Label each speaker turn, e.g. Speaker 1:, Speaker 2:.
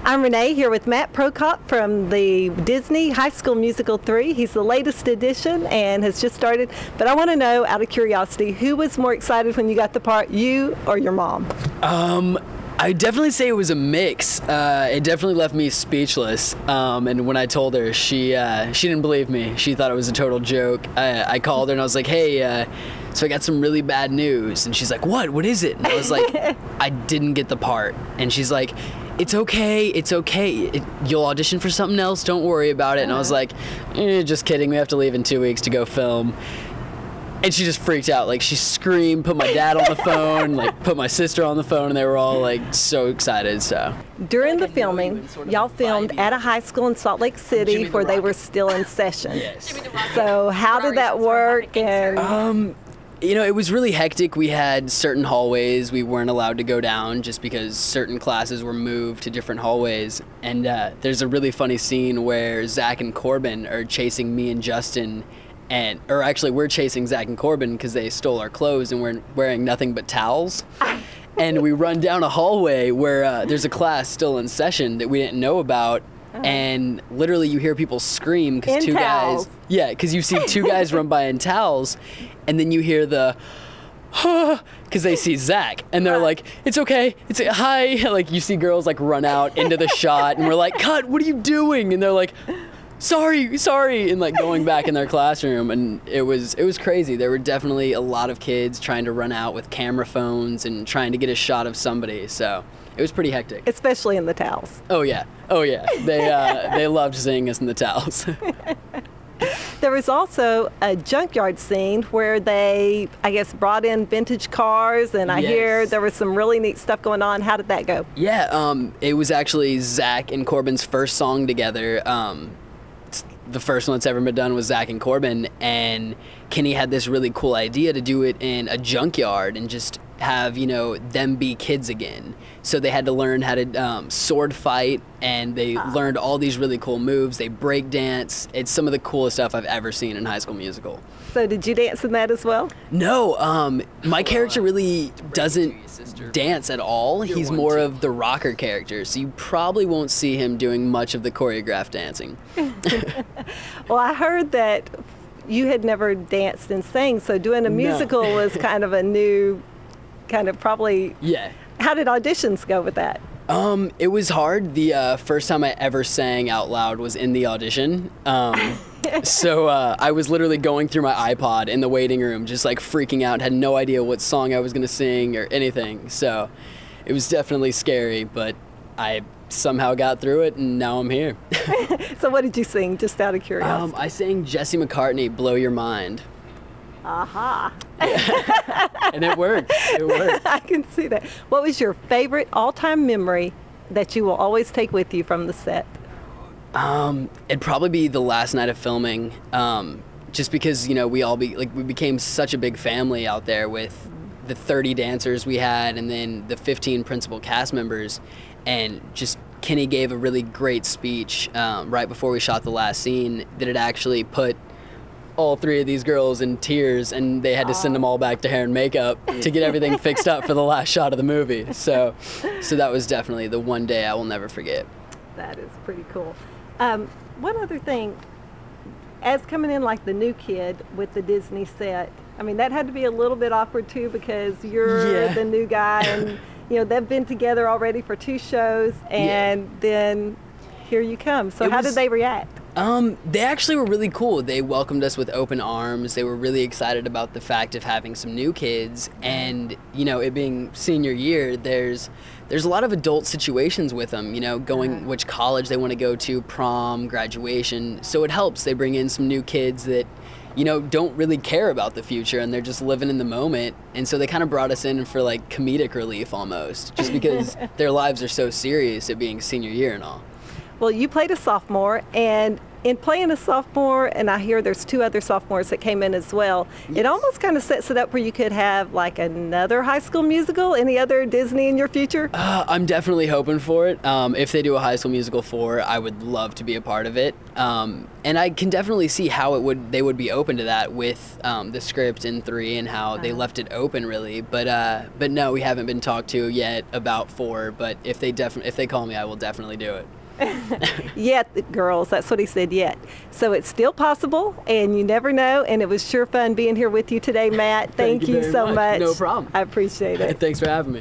Speaker 1: I'm Renae here with Matt Prokop from the Disney High School Musical 3. He's the latest edition and has just started. But I want to know, out of curiosity, who was more excited when you got the part, you or your mom?
Speaker 2: I definitely say it was a mix. It definitely left me speechless. And when I told her, she didn't believe me. She thought it was a total joke. I called her and I was like, hey, so I got some really bad news. And she's like, what is it? And I was like, I didn't get the part. And she's like, it's okay, it's okay. You'll audition for something else, don't worry about it. And I was like, just kidding, we have to leave in 2 weeks to go film. And she just freaked out. Like, she screamed, put my dad on the phone, like put my sister on the phone, and they were all like so excited. So
Speaker 1: during the filming, y'all filmed at a high school in Salt Lake City where they were still in session.
Speaker 2: Yes.
Speaker 1: So how did that work? And
Speaker 2: you know, it was really hectic. We had certain hallways we weren't allowed to go down just because certain classes were moved to different hallways. And there's a really funny scene where Zach and Corbin are chasing me and Justin, or actually we're chasing Zach and Corbin because they stole our clothes and we're wearing nothing but towels. And we run down a hallway where there's a class still in session that we didn't know about. And literally you hear people scream because two guys, because you see two guys run by in towels, and then you hear the because they see Zach and they're like, it's okay, it's hi. Like, you see girls like run out into the shot and we're like, cut, what are you doing? And they're like, sorry, and like going back in their classroom. And it was crazy. There were definitely a lot of kids trying to run out with camera phones and trying to get a shot of somebody. So it was pretty hectic.
Speaker 1: Especially in the towels.
Speaker 2: Oh yeah. They loved seeing us in the towels.
Speaker 1: There was also a junkyard scene where they, I guess, brought in vintage cars, and I hear there was some really neat stuff going on. How did that go?
Speaker 2: Yeah, it was actually Zach and Corbin's first song together. The first one that's ever been done was Zach and Corbin, and Kenny had this really cool idea to do it in a junkyard and just have, you know, them be kids again. So they had to learn how to sword fight, and they learned all these really cool moves. They break dance. It's some of the coolest stuff I've ever seen in High School Musical.
Speaker 1: So did you dance in that as well?
Speaker 2: No, my character really doesn't dance at all. He's more of the rocker character, so you probably won't see him doing much of the choreographed dancing.
Speaker 1: Well, I heard that you had never danced and sang, so doing a musical was kind of a new, kind of probably...
Speaker 2: Yeah.
Speaker 1: How did auditions go with that?
Speaker 2: It was hard. The first time I ever sang out loud was in the audition. So I was literally going through my iPod in the waiting room, just like freaking out, had no idea what song I was gonna sing or anything. So it was definitely scary, but I somehow got through it, and now I'm here.
Speaker 1: So what did you sing, just out of curiosity?
Speaker 2: I sang Jesse McCartney, Blow Your Mind.
Speaker 1: Aha.
Speaker 2: And it worked. It worked.
Speaker 1: I can see that. What was your favorite all-time memory that you will always take with you from the set?
Speaker 2: It'd probably be the last night of filming, just because, you know, we became such a big family out there with the 30 dancers we had and then the 15 principal cast members, and just Kenny gave a really great speech right before we shot the last scene that had actually put all three of these girls in tears, and they had to send them all back to hair and makeup to get everything fixed up for the last shot of the movie. So that was definitely the one day I will never forget.
Speaker 1: That is pretty cool. One other thing, as coming in like the new kid with the Disney set, I mean, that had to be a little bit awkward too, because you're the new guy, and you know, they've been together already for 2 shows, and then here you come. So how did they react?
Speaker 2: They actually were really cool. They welcomed us with open arms. They were really excited about the fact of having some new kids, and you know, it being senior year, there's a lot of adult situations with them, you know, going which college they want to go to, prom, graduation. So it helps. They bring in some new kids that, you know, don't really care about the future, and they're just living in the moment. And so they kind of brought us in for like comedic relief almost, just because their lives are so serious at being senior year and all.
Speaker 1: Well, you played a sophomore, and in playing a sophomore, and I hear there's 2 other sophomores that came in as well, it almost kind of sets it up where you could have like another High School Musical. Any other Disney in your future?
Speaker 2: I'm definitely hoping for it. If they do a High School Musical 4, I would love to be a part of it. And I can definitely see how they would be open to that with the script in 3 and how they left it open, really. But no, we haven't been talked to yet about 4. But if they call me, I will definitely do it.
Speaker 1: Yet, girls, that's what he said, yet. So it's still possible, and you never know, and it was sure fun being here with you today, Matt. Thank you so much.
Speaker 2: No problem.
Speaker 1: I appreciate it.
Speaker 2: Thanks for having me.